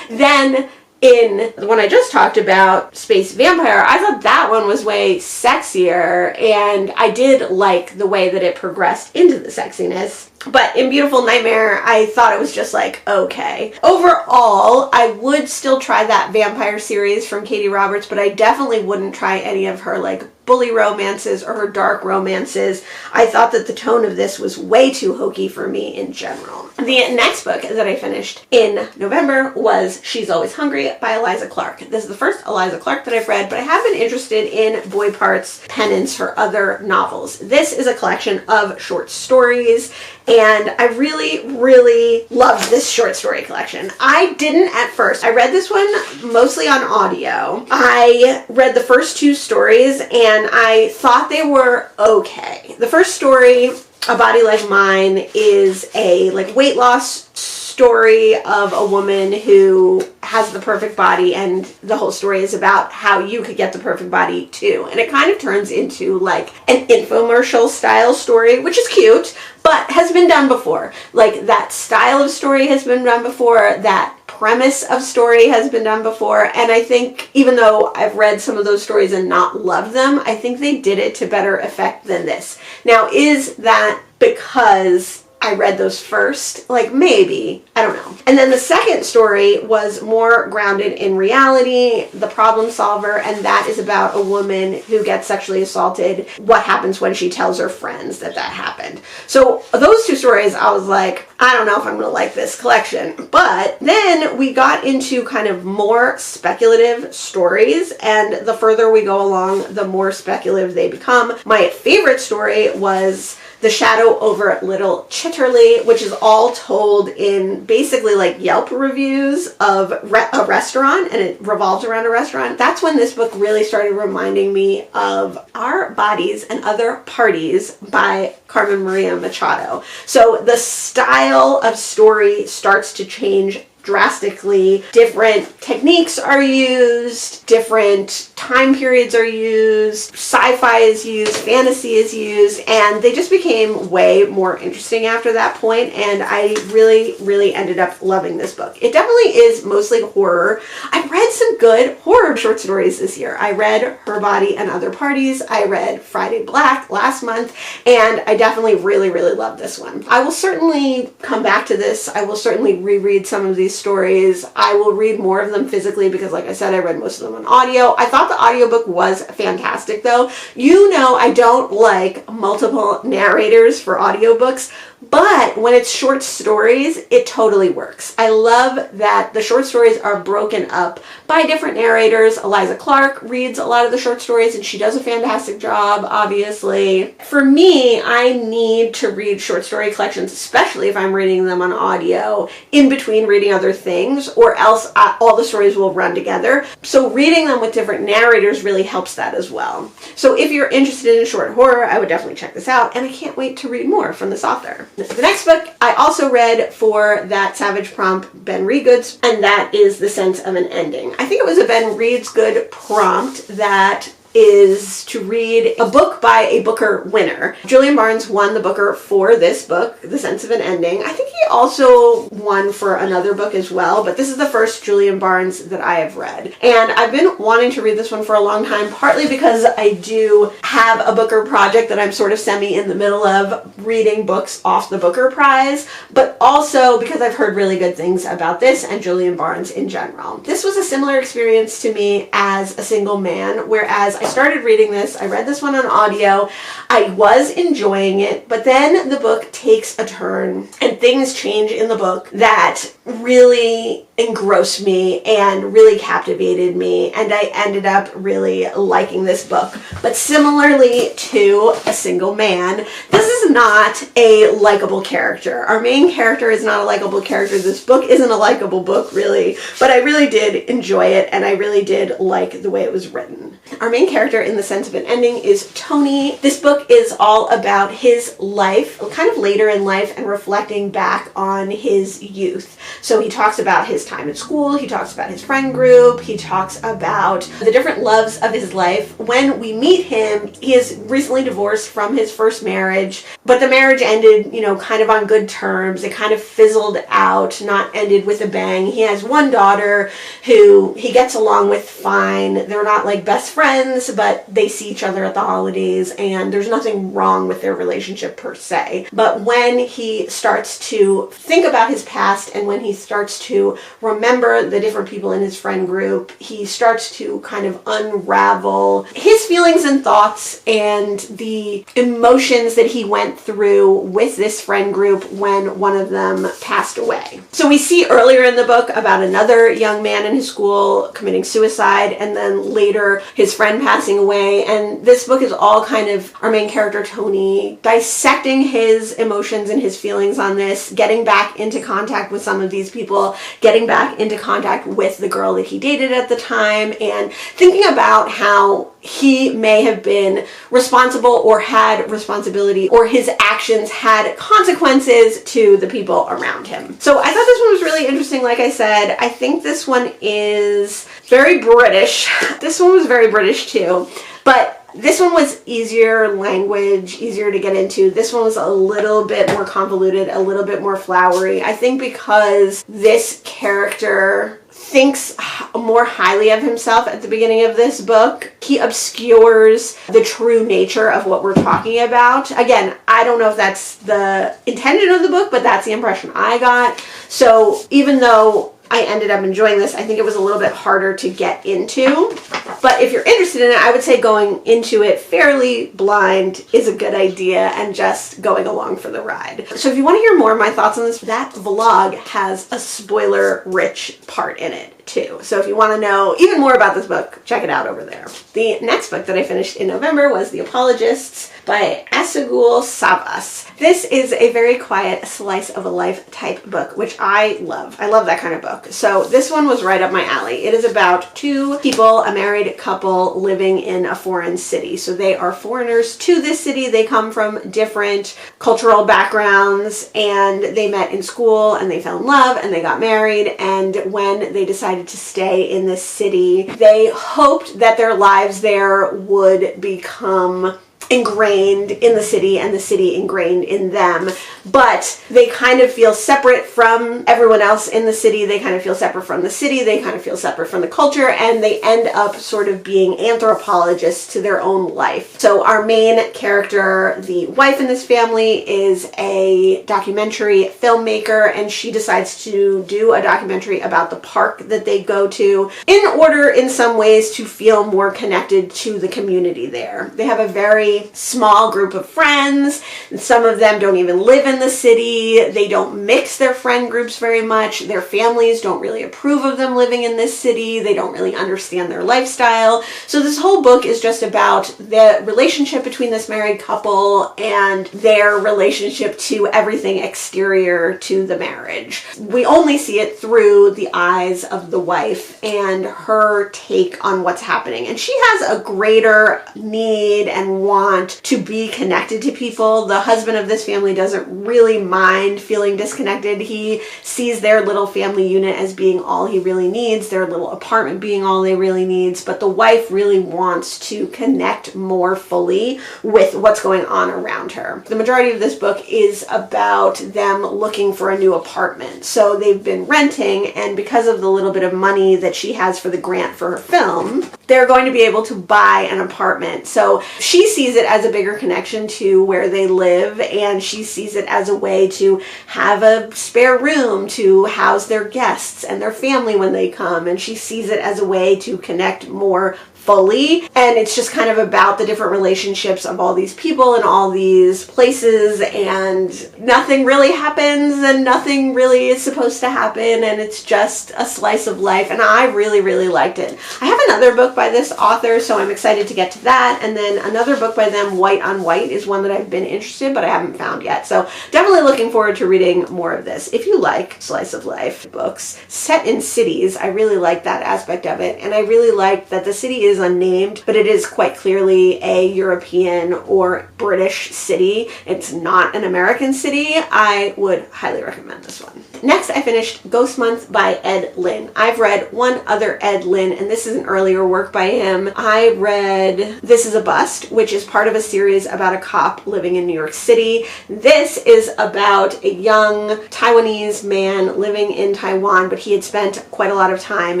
then in the one I just talked about, Space Vampire, I thought that one was way sexier, and I did like the way that it progressed into the sexiness. But in Beautiful Nightmare, I thought it was just like, okay. Overall, I would still try that vampire series from Katie Roberts, but I definitely wouldn't try any of her like bully romances or her dark romances. I thought that the tone of this was way too hokey for me in general. The next book that I finished in November was She's Always Hungry by Eliza Clark. This is the first Eliza Clark that I've read, but I have been interested in Boy Part's penance for other novels. This is a collection of short stories, and I really, really loved this short story collection. I didn't at first. I read this one mostly on audio. I read the first two stories and I thought they were okay. The first story, A Body Like Mine, is a like weight loss story of a woman who has the perfect body, and the whole story is about how you could get the perfect body too. And it kind of turns into like an infomercial style story, which is cute, but has been done before. Like that style of story has been done before, that premise of story has been done before, and I think even though I've read some of those stories and not loved them, I think they did it to better effect than this. Now, is that because I read those first? Like maybe, I don't know. And then the second story was more grounded in reality, The Problem Solver, and that is about a woman who gets sexually assaulted. What happens when she tells her friends that that happened? So those two stories, I was like, I don't know if I'm gonna like this collection. But then we got into kind of more speculative stories, and the further we go along, the more speculative they become. My favorite story was The Shadow Over Little Chitterley, which is all told in basically like Yelp reviews of a restaurant, and it revolves around a restaurant. That's when this book really started reminding me of Our Bodies and Other Parties by Carmen Maria Machado. So the style of story starts to change drastically. Different techniques are used, different time periods are used, sci-fi is used, fantasy is used, and they just became way more interesting after that point, and I really, really ended up loving this book. It definitely is mostly horror. I've read some good horror short stories this year. I read Her Body and Other Parties, I read Friday Black last month, and I definitely really, really love this one. I will certainly come back to this. I will certainly reread some of these stories. I will read more of them physically because, like I said, I read most of them on audio. I thought the audiobook was fantastic though. You know, I don't like multiple narrators for audiobooks, but when it's short stories, it totally works. I love that the short stories are broken up by different narrators. Eliza Clark reads a lot of the short stories and she does a fantastic job, obviously. For me, I need to read short story collections, especially if I'm reading them on audio, in between reading other things, or else all the stories will run together. So reading them with different narrators really helps that as well. So if you're interested in short horror, I would definitely check this out, and I can't wait to read more from this author. The next book I also read for that Savage Prompt Ben Reedgood, and that is The Sense of an Ending. I think it was a Ben Reedgood prompt that is to read a book by a Booker winner. Julian Barnes won the Booker for this book, The Sense of an Ending. I think he also won for another book as well, but this is the first Julian Barnes that I have read. And I've been wanting to read this one for a long time, partly because I do have a Booker project that I'm sort of semi in the middle of, reading books off the Booker Prize, but also because I've heard really good things about this and Julian Barnes in general. This was a similar experience to me as A Single Man, whereas I started reading this, I read this one on audio, I was enjoying it, but then the book takes a turn and things change in the book that really engrossed me and really captivated me, and I ended up really liking this book. But similarly to A Single Man, this is not a likable character. Our main character is not a likable character. This book isn't a likable book, really, but I really did enjoy it, and I really did like the way it was written. Our main character in The Sense of an Ending is Tony. This book is all about his life, kind of later in life, and reflecting back on his youth. So he talks about his time at school, he talks about his friend group, he talks about the different loves of his life. When we meet him, he is recently divorced from his first marriage, but the marriage ended, kind of on good terms. It kind of fizzled out, not ended with a bang. He has one daughter who he gets along with fine. They're not like best friends, but they see each other at the holidays, and there's nothing wrong with their relationship per se. But when he starts to think about his past, and when he starts to remember the different people in his friend group, he starts to kind of unravel his feelings and thoughts and the emotions that he went through with this friend group when one of them passed away. So we see earlier in the book about another young man in his school committing suicide, and then later his friend passing away, and this book is all kind of our main character Tony dissecting his emotions and his feelings on this, getting back into contact with some of these people, getting back into contact with the girl that he dated at the time, and thinking about how he may have been responsible or had responsibility, or his actions had consequences to the people around him. So I thought this one was really interesting. Like I said, I think this one is very British. This one was very British too, but this one was easier language, easier to get into. This one was a little bit more convoluted, a little bit more flowery. I think because this character thinks more highly of himself at the beginning of this book, he obscures the true nature of what we're talking about. Again, I don't know if that's the intention of the book, but that's the impression I got. So even though I ended up enjoying this, I think it was a little bit harder to get into. But if you're interested in it, I would say going into it fairly blind is a good idea, and just going along for the ride. So if you want to hear more of my thoughts on this, that vlog has a spoiler-rich part in it too. So if you want to know even more about this book, check it out over there. The next book that I finished in November was The Apologists by Asegul Savas. This is a very quiet slice of a life type book, which I love. I love that kind of book. So this one was right up my alley. It is about two people, a married couple living in a foreign city. So they are foreigners to this city. They come from different cultural backgrounds, and they met in school, and they fell in love, and they got married. And when they decided to stay in this city, they hoped that their lives there would become ingrained in the city and the city ingrained in them, but they kind of feel separate from everyone else in the city. They kind of feel separate from the city. They kind of feel separate from the culture, and they end up sort of being anthropologists to their own life. So our main character, the wife in this family, is a documentary filmmaker, and she decides to do a documentary about the park that they go to in order, in some ways, to feel more connected to the community there. They have a very small group of friends. Some of them don't even live in the city. They don't mix their friend groups very much. Their families don't really approve of them living in this city. They don't really understand their lifestyle. So this whole book is just about the relationship between this married couple and their relationship to everything exterior to the marriage. We only see it through the eyes of the wife and her take on what's happening. And she has a greater need and want want to be connected to people. The husband of this family doesn't really mind feeling disconnected. He sees their little family unit as being all he really needs, their little apartment being all they really needs, but the wife really wants to connect more fully with what's going on around her. The majority of this book is about them looking for a new apartment. So they've been renting, and because of the little bit of money that she has for the grant for her film, they're going to be able to buy an apartment. So she sees it as a bigger connection to where they live, and she sees it as a way to have a spare room to house their guests and their family when they come, and she sees it as a way to connect more fully. And it's just kind of about the different relationships of all these people and all these places, and nothing really happens and nothing really is supposed to happen, and it's just a slice of life, and I really, really liked it. I have another book by this author, so I'm excited to get to that, and then another book by them, White on White, is one that I've been interested but I haven't found yet, so definitely looking forward to reading more of this. If you like slice of life books set in cities, I really like that aspect of it, and I really like that the city is unnamed, but it is quite clearly a European or British city. It's not an American city. I would highly recommend this one. Next, I finished Ghost Month by Ed Lin. I've read one other Ed Lin, and this is an earlier work by him. I read This Is a Bust, which is part of a series about a cop living in New York City. This is about a young Taiwanese man living in Taiwan, but he had spent quite a lot of time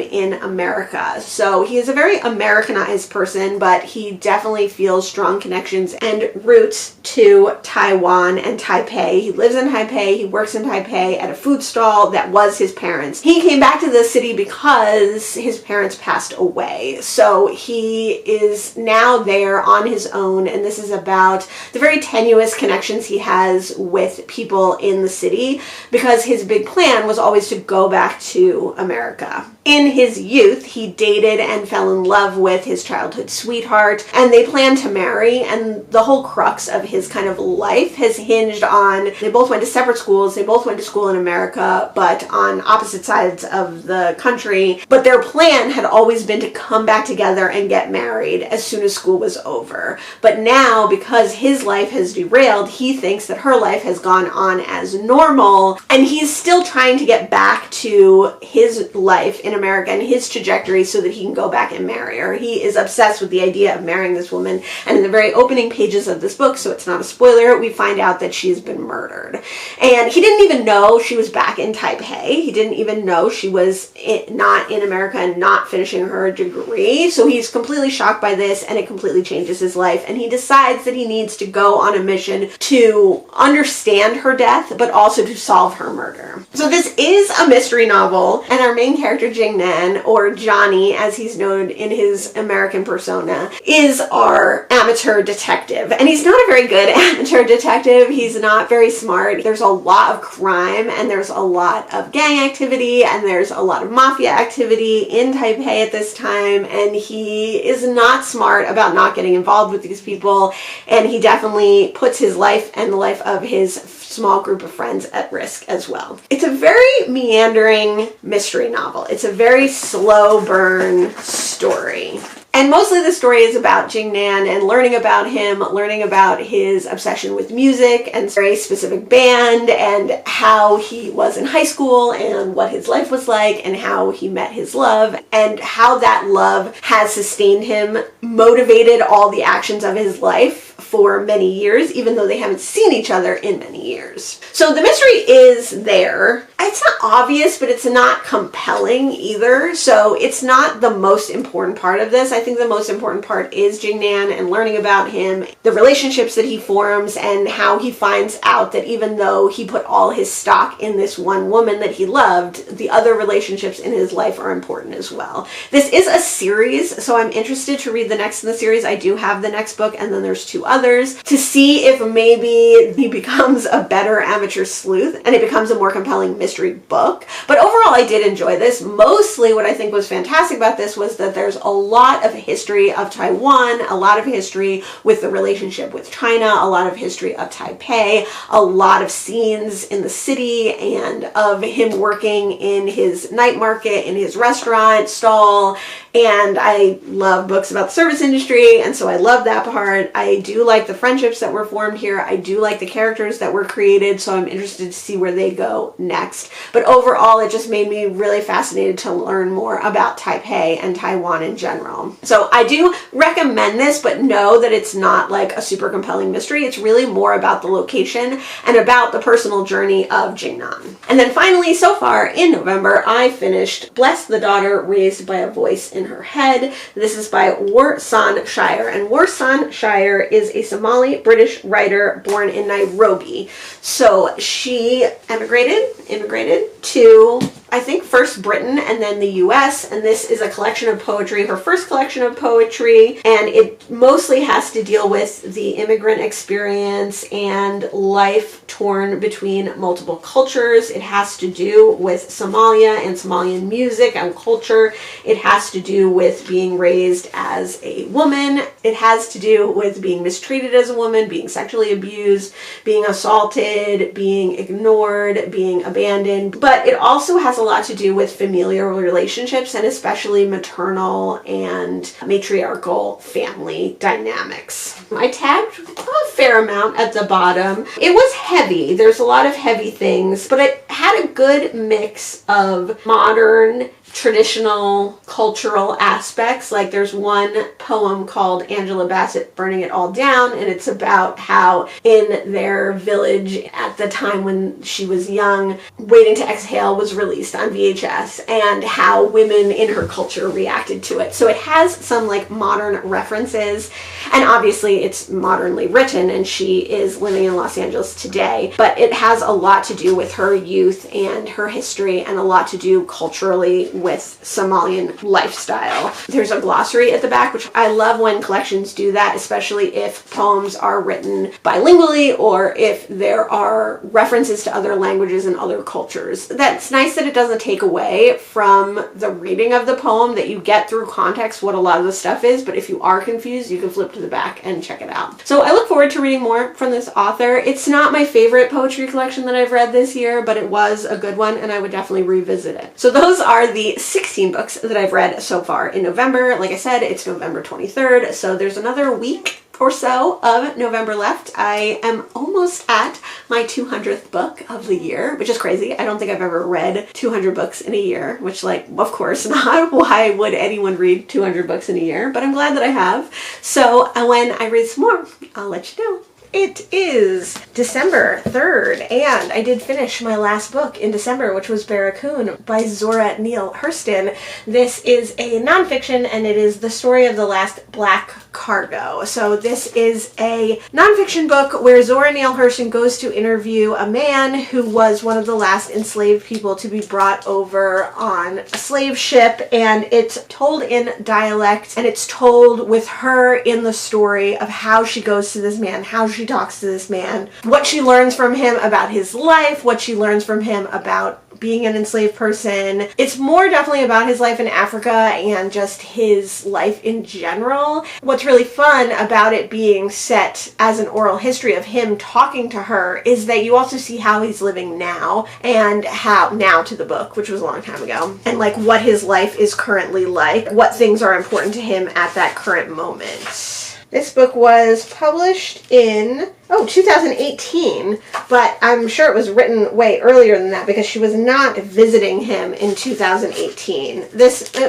in America. So he is a very Americanized person, but he definitely feels strong connections and roots to Taiwan and Taipei. He lives in Taipei, he works in Taipei at a food stall that was his parents'. He came back to the city because his parents passed away. So he is now there on his own, and this is about the very tenuous connections he has with people in the city, because his big plan was always to go back to America. In his youth, he dated and fell in love with his childhood sweetheart, and they planned to marry, and the whole crux of his kind of life has hinged on, they both went to separate schools, they both went to school in America, but on opposite sides of the country, but their plan had always been to come back together and get married as soon as school was over. But now, because his life has derailed, he thinks that her life has gone on as normal, and he's still trying to get back to his life in America and his trajectory so that he can go back and marry her. He is obsessed with the idea of marrying this woman, and in the very opening pages of this book, so it's not a spoiler, we find out that she's been murdered. And he didn't even know she was back in Taipei. He didn't even know she was not in America and not finishing her degree. So he's completely shocked by this, and it completely changes his life, and he decides that he needs to go on a mission to understand her death, but also to solve her murder. So this is a mystery novel, and our main character, Jingnan, or Johnny as he's known in his American persona, is our amateur detective. And he's not a very good amateur detective. He's not very smart. There's a lot of crime, and there's a lot of gang activity, and there's a lot of mafia activity in Taipei at this time, and he is not smart about not getting involved with these people, and he definitely puts his life and the life of his small group of friends at risk as well. It's a very meandering mystery novel. It's a very slow burn story. And mostly the story is about Jingnan and learning about him, learning about his obsession with music and a very specific band, and how he was in high school and what his life was like and how he met his love and how that love has sustained him, motivated all the actions of his life for many years, even though they haven't seen each other in many years. So the mystery is there. It's not obvious, but it's not compelling either. So it's not the most important part of this. I think the most important part is Jingnan and learning about him, the relationships that he forms, and how he finds out that even though he put all his stock in this one woman that he loved, the other relationships in his life are important as well. This is a series, so I'm interested to read the next in the series. I do have the next book, and then there's two others, to see if maybe he becomes a better amateur sleuth and it becomes a more compelling mystery book. But overall, I did enjoy this. Mostly what I think was fantastic about this was that there's a lot of history of Taiwan, a lot of history with the relationship with China, a lot of history of Taipei, a lot of scenes in the city, and of him working in his night market, in his restaurant stall. And I love books about the service industry, and so I love that part. I do like like the friendships that were formed here. I do like the characters that were created, so I'm interested to see where they go next. But overall, it just made me really fascinated to learn more about Taipei and Taiwan in general. So I do recommend this, but know that it's not like a super compelling mystery. It's really more about the location and about the personal journey of Jingnan. And then finally, so far in November, I finished Bless the Daughter Raised by a Voice in Her Head. This is by Warsan Shire, and Warsan Shire is a Somali British writer born in Nairobi. So she immigrated to, I think, first Britain and then the US, and this is a collection of poetry, her first collection of poetry, and it mostly has to deal with the immigrant experience and life torn between multiple cultures. It has to do with Somalia and Somalian music and culture. It has to do with being raised as a woman. It has to do with being mistreated as a woman, being sexually abused, being assaulted, being ignored, being abandoned. But it also has a lot to do with familial relationships, and especially maternal and matriarchal family dynamics. I tagged a fair amount at the bottom. It was heavy. There's a lot of heavy things, but it had a good mix of modern, traditional, cultural aspects. Like there's one poem called Angela Bassett Burning It All Down, and it's about how in their village at the time when she was young, Waiting to Exhale was released on VHS, and how women in her culture reacted to it. So it has some like modern references, and obviously it's modernly written, and she is living in Los Angeles today, but it has a lot to do with her youth and her history, and a lot to do culturally with Somalian lifestyle. There's a glossary at the back, which I love when collections do that, especially if poems are written bilingually or if there are references to other languages and other cultures. That's nice that it doesn't take away from the reading of the poem, that you get through context what a lot of the stuff is, but if you are confused, you can flip to the back and check it out. So I look forward to reading more from this author. It's not my favorite poetry collection that I've read this year, but it was a good one, and I would definitely revisit it. So those are the 16 books that I've read so far in November. Like I said, it's November 23rd, so there's another week or so of November left. I am almost at my 200th book of the year, which is crazy. I don't think I've ever read 200 books in a year, which, like, of course not. Why would anyone read 200 books in a year? But I'm glad that I have. So when I read some more, I'll let you know. It is December 3rd, and I did finish my last book in December, which was Barracoon by Zora Neale Hurston. This is a nonfiction, and it is the story of the last black cargo. So this is a nonfiction book where Zora Neale Hurston goes to interview a man who was one of the last enslaved people to be brought over on a slave ship, and it's told in dialect, and it's told with her in the story of how she goes to this man, how she talks to this man, what she learns from him about his life, what she learns from him about being an enslaved person. It's more definitely about his life in Africa and just his life in general. What's really fun about it being set as an oral history of him talking to her is that you also see how he's living now, and how now to the book, which was a long time ago, and like what his life is currently like, what things are important to him at that current moment. This book was published in 2018, but I'm sure it was written way earlier than that because she was not visiting him in 2018.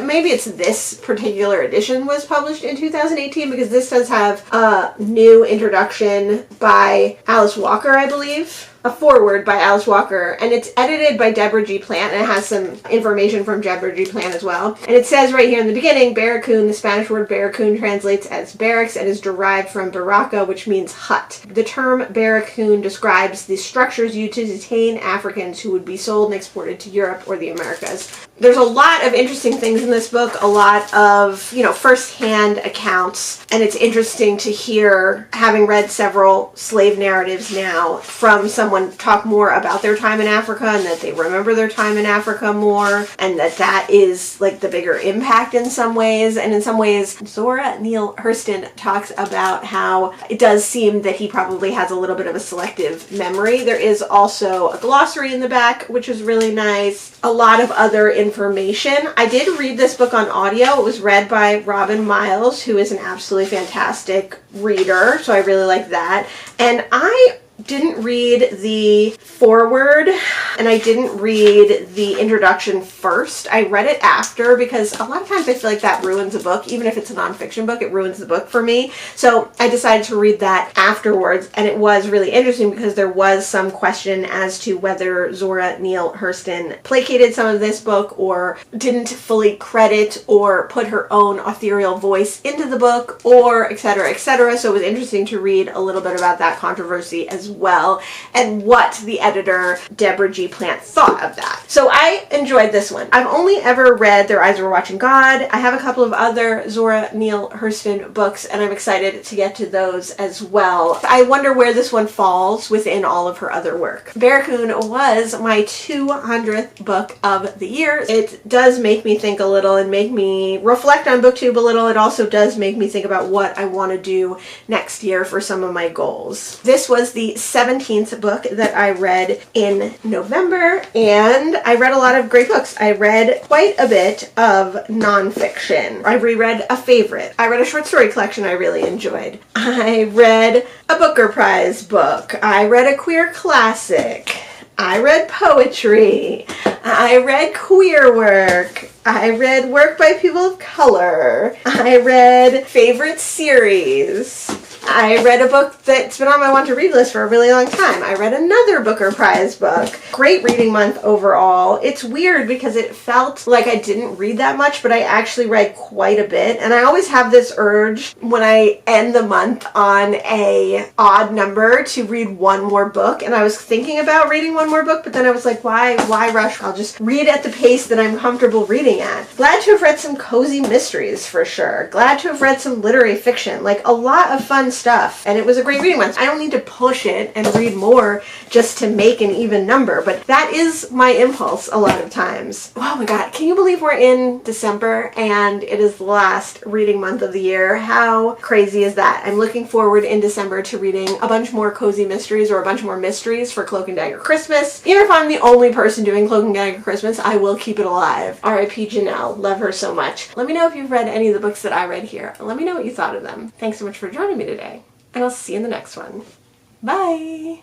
Maybe it's this particular edition was published in 2018 because this does have a new introduction by Alice Walker, I believe. A foreword by Alice Walker, and it's edited by Deborah G. Plant, and it has some information from Deborah G. Plant as well. And it says right here in the beginning, Barracoon, the Spanish word barracoon translates as barracks and is derived from barraca, which means hut. The term barracoon describes the structures used to detain Africans who would be sold and exported to Europe or the Americas. There's a lot of interesting things in this book, a lot of, first-hand accounts, and it's interesting to hear, having read several slave narratives now, from someone someone talk more about their time in Africa and that they remember their time in Africa more, and that is like the bigger impact in some ways. And in some ways, Zora Neale Hurston talks about how it does seem that he probably has a little bit of a selective memory. There is also a glossary in the back, which is really nice. A lot of other information. I did read this book on audio. It was read by Robin Miles, who is an absolutely fantastic reader, so I really like that. And I didn't read the foreword and I didn't read the introduction first. I read it after because a lot of times I feel like that ruins a book. Even if it's a nonfiction book, it ruins the book for me. So I decided to read that afterwards, and it was really interesting because there was some question as to whether Zora Neale Hurston placated some of this book or didn't fully credit or put her own ethereal voice into the book, or etc., etc. So it was interesting to read a little bit about that controversy as well, and what the editor Deborah G. Plant thought of that. So I enjoyed this one. I've only ever read Their Eyes Were Watching God. I have a couple of other Zora Neale Hurston books, and I'm excited to get to those as well. I wonder where this one falls within all of her other work. Barracoon was my 200th book of the year. It does make me think a little and make me reflect on BookTube a little. It also does make me think about what I want to do next year for some of my goals. This was the 17th book that I read in November, and I read a lot of great books. I read quite a bit of nonfiction. I reread a favorite. I read a short story collection I really enjoyed. I read a Booker Prize book. I read a queer classic. I read poetry. I read queer work. I read work by people of color. I read favorite series. I read a book that's been on my want to read list for a really long time. I read another Booker Prize book. Great reading month overall. It's weird because it felt like I didn't read that much, but I actually read quite a bit. And I always have this urge when I end the month on a odd number to read one more book. And I was thinking about reading one more book, but then I was like, why rush? I'll just read at the pace that I'm comfortable reading at. Glad to have read some cozy mysteries for sure. Glad to have read some literary fiction. Like a lot of fun stuff, and it was a great reading month. I don't need to push it and read more just to make an even number, but that is my impulse a lot of times. Oh my god, can you believe we're in December and it is the last reading month of the year? How crazy is that? I'm looking forward in December to reading a bunch more cozy mysteries or a bunch more mysteries for Cloak and Dagger Christmas. Even if I'm the only person doing Cloak and Dagger Christmas, I will keep it alive. R.I.P. Janelle. Love her so much. Let me know if you've read any of the books that I read here. Let me know what you thought of them. Thanks so much for joining me today, and I'll see you in the next one. Bye!